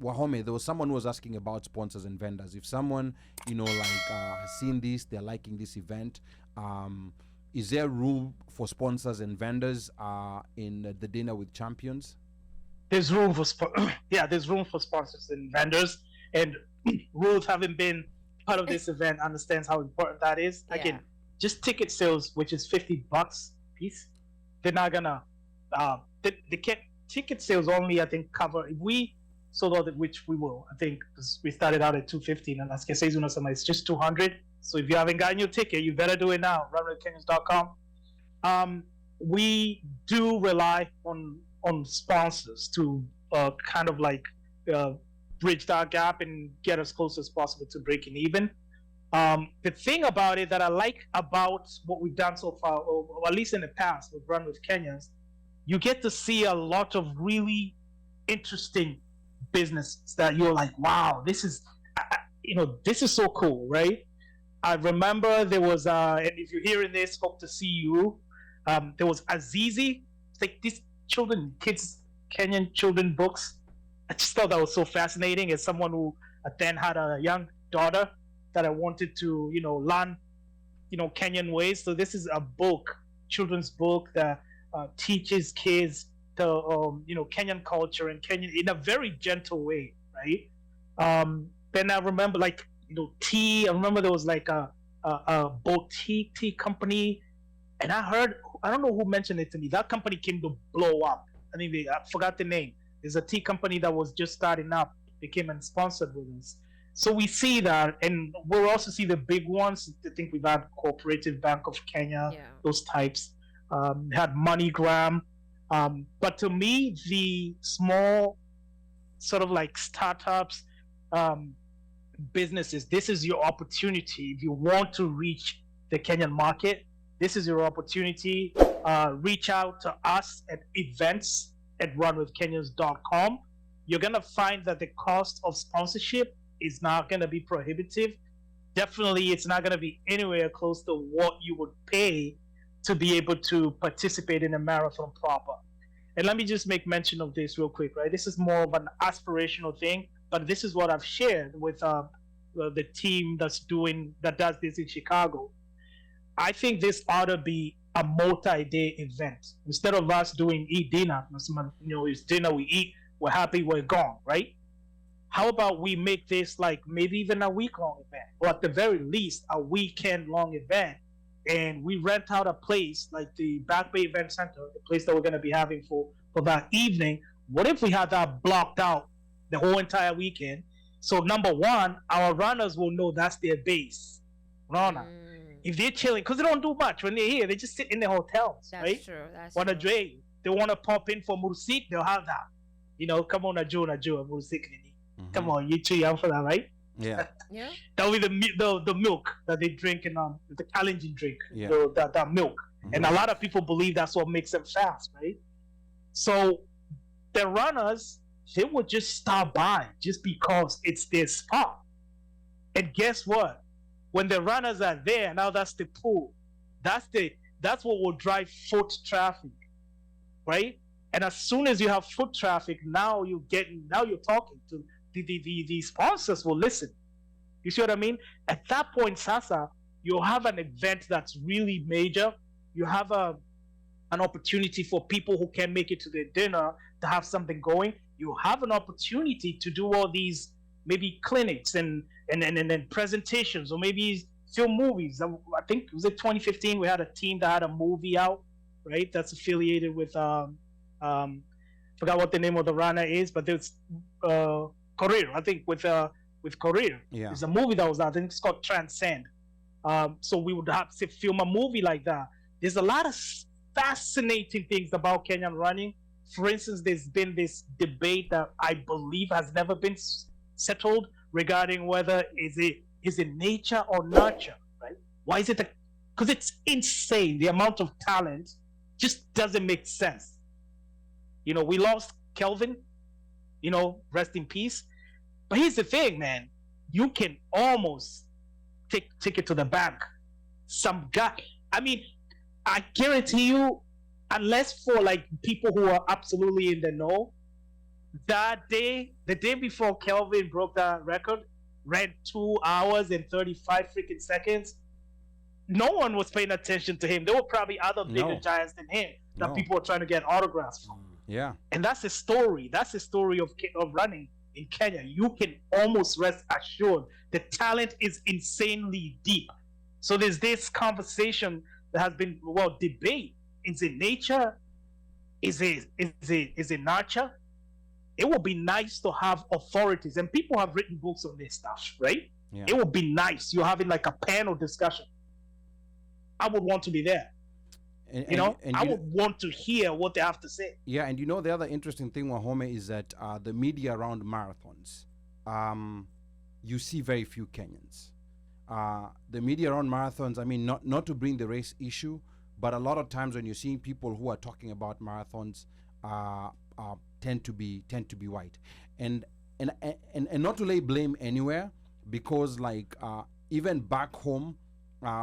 Wahome, there was someone who was asking about sponsors and vendors. If someone, has seen this, they're liking this event, is there room for sponsors and vendors in the Dinner with Champions? There's room for there's room for sponsors and vendors. And Ruth, having been part of this event, understands how important that is. Yeah. Again, just ticket sales, which is $50 a piece, they're not gonna. They can't. Ticket sales only, I think, cover if we sold out, which we will. I think because we started out at $250, and as I say, it's just $200. So if you haven't gotten your ticket, you better do it now. runwithkenyans.com. We do rely on sponsors to kind of like bridge that gap and get as close as possible to breaking even. The thing about it that I like about what we've done so far, or at least in the past with Run with Kenyans, you get to see a lot of really interesting businesses that you're like, wow, this is so cool, right? I remember there was, and if you're hearing this, hope to see you. There was Azizi. It's like these kids, Kenyan children books. I just thought that was so fascinating as someone who then had a young daughter that I wanted to, learn, Kenyan ways. So this is a book, children's book that teaches kids the Kenyan culture and Kenyan in a very gentle way, right? Then I remember tea. I remember there was like a boutique tea company, and I don't know who mentioned it to me. That company came to blow up. I forgot the name. There's a tea company that was just starting up. They came and sponsored with us. So we see that, and we'll also see the big ones. I think we've had Cooperative Bank of Kenya, those types. Had MoneyGram. But to me, the small sort of like startups, businesses, this is your opportunity. If you want to reach the Kenyan market, this is your opportunity. Reach out to us at events@runwithkenyans.com. You're going to find that the cost of sponsorship is not going to be prohibitive. Definitely, it's not going to be anywhere close to what you would pay to be able to participate in a marathon proper. And let me just make mention of this real quick, right? This is more of an aspirational thing, but this is what I've shared with the team that does this in Chicago. I think this ought to be a multi-day event. Instead of us doing eat dinner, it's dinner, we eat, we're happy, we're gone, right? How about we make this like maybe even a week-long event, or at the very least, a weekend-long event, and we rent out a place like the Back Bay Event Center, the place that we're going to be having for that evening. What if we had that blocked out the whole entire weekend? So number one, our runners will know that's their base. Runner. If they're chilling, because they don't do much when they're here, they just sit in their hotels, That's right? true. That's Want to true. drink, they want to pop in for Mursit, they'll have that. Come on, Najua, Mursit. Come on, you too young for that, right? Yeah. Yeah. That will be the milk that they drink and the Kalenjin drink, Yeah. that milk. And a lot of people believe that's what makes them fast, right? So the runners, they would just stop by just because it's their spot. And guess what? When the runners are there, now that's the pull. That's what will drive foot traffic, right? And as soon as you have foot traffic, now you're talking to the sponsors will listen. You see what I mean? At that point, Sasa, you'll have an event that's really major. You have an opportunity for people who can't make it to their dinner to have something going. You have an opportunity to do all these maybe clinics and presentations, or maybe film movies. I think it was in 2015 we had a team that had a movie out, right? That's affiliated with forgot what the name of the runner is, but there's Career. I think with Career. Yeah. There's a movie that was out. I think it's called Transcend. So we would have to film a movie like that. There's a lot of fascinating things about Kenyan running. For instance, there's been this debate that I believe has never been settled regarding whether is it nature or nurture, right? Why is it because it's insane. The amount of talent just doesn't make sense. We lost Kelvin, rest in peace. But here's the thing, man. You can almost take it to the bank. Some guy, I mean, I guarantee you, unless for like people who are absolutely in the know, that day, the day before Kelvin broke that record, ran 2 hours and 35 freaking seconds. No one was paying attention to him. There were probably other bigger giants than him that people were trying to get autographs from. Yeah. And that's the story. That's the story of running in Kenya. You can almost rest assured the talent is insanely deep. So there's this conversation that has been debate. Is it nature? Is it nurture? It would be nice to have authorities, and people have written books on this stuff, right? Yeah. It would be nice. You're having like a panel discussion. I would want to be there. I would want to hear what they have to say. Yeah, and the other interesting thing, Wahome, is that the media around marathons, you see very few Kenyans. The media around marathons, I mean, not to bring the race issue, but a lot of times when you're seeing people who are talking about marathons, tend to be white, and not to lay blame anywhere, because like even back home,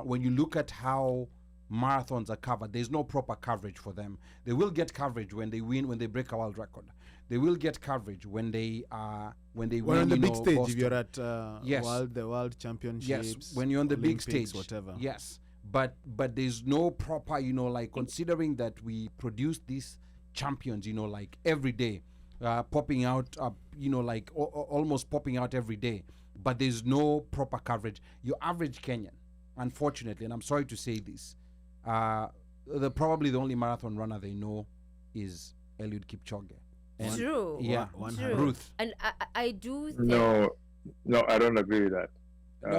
when you look at how marathons are covered, there's no proper coverage for them. They will get coverage when they win, when they break a world record. They will get coverage when they win on the big stage. Boston. If you're at yes. the world championships, yes, when you're on the Olympics, big stage, whatever. Yes, but there's no proper, like considering that we produce these champions, like every day, popping out, like almost popping out every day, but there's no proper coverage. Your average Kenyan, unfortunately, and I'm sorry to say this, probably the only marathon runner they know is Eliud Kipchoge. And True. Yeah, True. Ruth. And I do think... No, I don't agree with that. I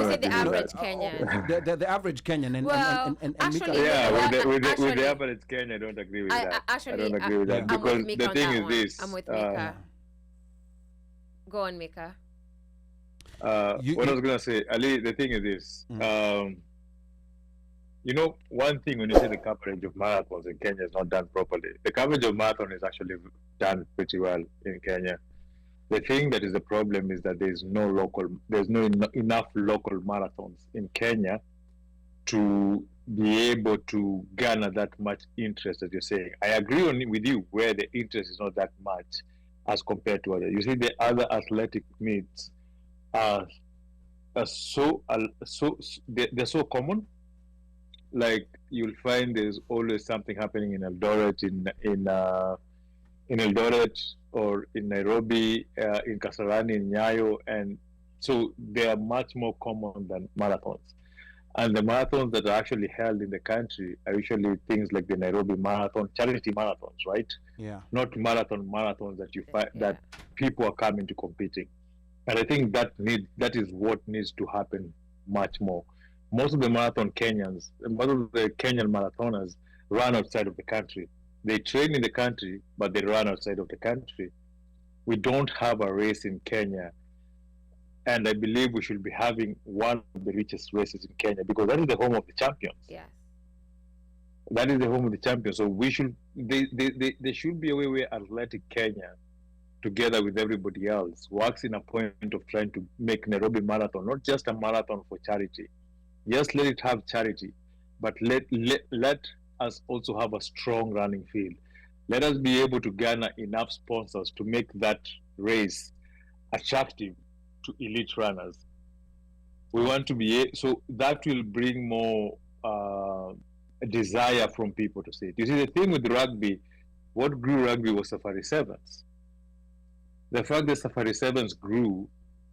said the average Kenyan. The average Kenyan. And, well, and actually, Mika, yeah, with actually, the average Kenyan, I don't agree with that. Actually, I don't agree with that, I'm because with Mika the on thing that is one. this. I'm with Mika. Go on, Mika. What I was gonna say, Ali, the thing is this. One thing when you say the coverage of marathons in Kenya is not done properly, the coverage of marathon is actually done pretty well in Kenya. The thing that is the problem is that there's no enough local marathons in Kenya to be able to garner that much interest, as you're saying. I agree with you where the interest is not that much as compared to others. You see, the other athletic meets are they're so common. Like, you'll find there's always something happening in Eldoret, in Eldoret, or in Nairobi, in Kasarani, in Nyayo, and so they are much more common than marathons. And the marathons that are actually held in the country are usually things like the Nairobi Marathon, charity marathons, right? Yeah. Not marathons that you find that people are coming to competing. And I think that is what needs to happen much more. Most of the Kenyan marathoners run outside of the country. They train in the country, but they run outside of the country. We don't have a race in Kenya, and I believe we should be having one of the richest races in Kenya, because that is the home of the champions. Yes. That is the home of the champions. So there should be a way where Athletic Kenya, together with everybody else, works in a point of trying to make Nairobi Marathon not just a marathon for charity. Yes, let it have charity, but let us also have a strong running field. Let us be able to garner enough sponsors to make that race attractive to elite runners. We want to be so that will bring more desire from people to see it. You see, the thing with rugby, what grew rugby was Safari Sevens. The fact that Safari Sevens grew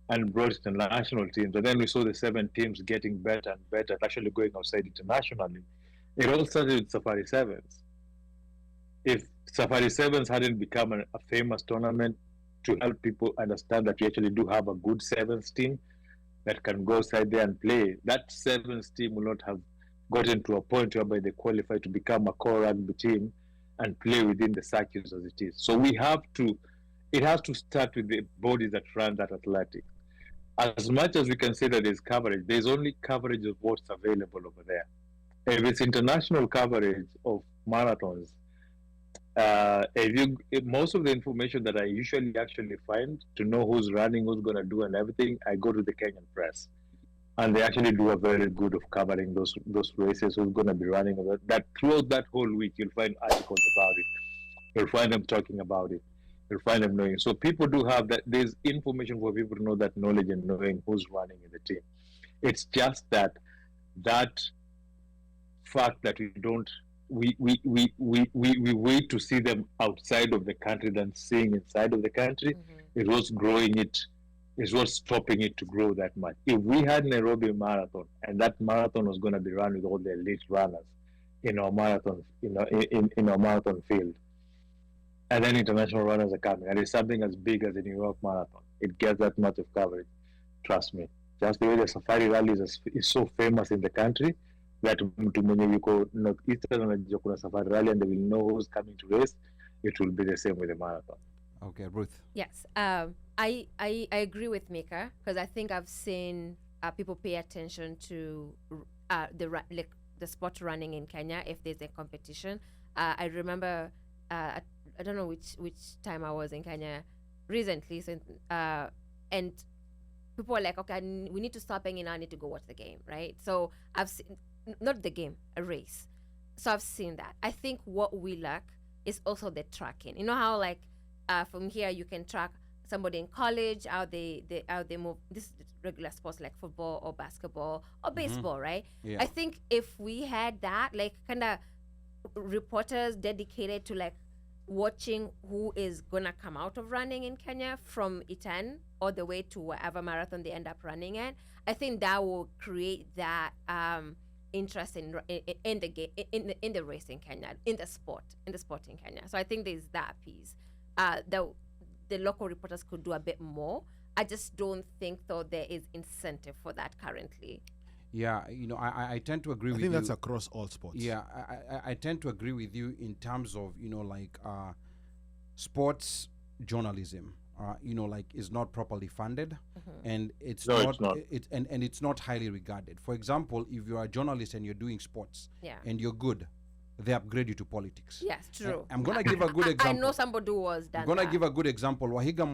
and brought international teams, and then we saw the 7 teams getting better and better, actually going outside internationally. It all started with Safari Sevens. If Safari Sevens hadn't become a famous tournament to help people understand that we actually do have a good Sevens team that can go outside there and play, that Sevens team will not have gotten to a point whereby they qualify to become a core rugby team and play within the circuits as it is. So it has to start with the bodies that run that athletics. As much as we can say that there's coverage, there's only coverage of what's available over there. If it's international coverage of marathons, Most of the information that I usually actually find to know who's running, who's going to do, and everything, I go to the Kenyan press, and they actually do a very good of covering those races. Who's going to be running that throughout that whole week? You'll find articles about it. You'll find them talking about it. You'll find them knowing. So people do have that. There's information for people to know that knowledge and knowing who's running in the team. It's just that fact that we wait to see them outside of the country than seeing inside of the country. It was growing it. Is what's stopping it to grow that much. If we had Nairobi Marathon and that marathon was going to be run with all the elite runners in our marathon, in our marathon field, and then international runners are coming, and it's something as big as the New York Marathon, it gets that much of coverage. Trust me. Just the way the Safari Rally is so famous in the country that mtu mwenye yuko Northeastern anajua kuna Safari Rally and they will know who's coming to race. It will be the same with the marathon. Okay, Ruth. Yes, I agree with Mika, because I think I've seen people pay attention to the sport running in Kenya if there's a competition. I remember I don't know which time I was in Kenya recently, and people were like, okay, we need to stop hanging out, I need to go watch the game, right? So I've seen, not the game, a race. So I've seen that. I think what we lack is also the tracking. You know how like from here you can track somebody in college, how they move, this regular sports like football or basketball or baseball, right? Yeah. I think if we had that, like kind of reporters dedicated to like watching who is gonna come out of running in Kenya from Iten all the way to wherever marathon they end up running at, I think that will create that interest in the game, in the race in Kenya, in the sport in Kenya. So I think there's that piece. The local reporters could do a bit more. I just don't think though there is incentive for that currently. Yeah, I tend to agree with you. I think that's across all sports. Yeah, I tend to agree with you in terms of, like sports journalism, is not properly funded, and it's not. And it's not highly regarded. For example, if you are a journalist and you're doing sports, and you're good, they upgrade you to politics. Yes, true. I'm going to give a good example. I know somebody who was done. I'm going to give a good example. Wahiga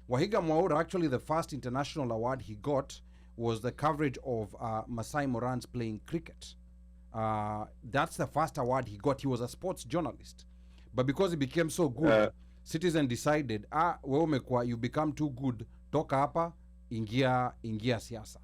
Mwaura, actually the first international award he got was the coverage of Masai Morans playing cricket. That's the first award he got. He was a sports journalist. But because he became so good, Citizen decided, wewe umekuwa, you become too good, toka hapa, ingia siasa.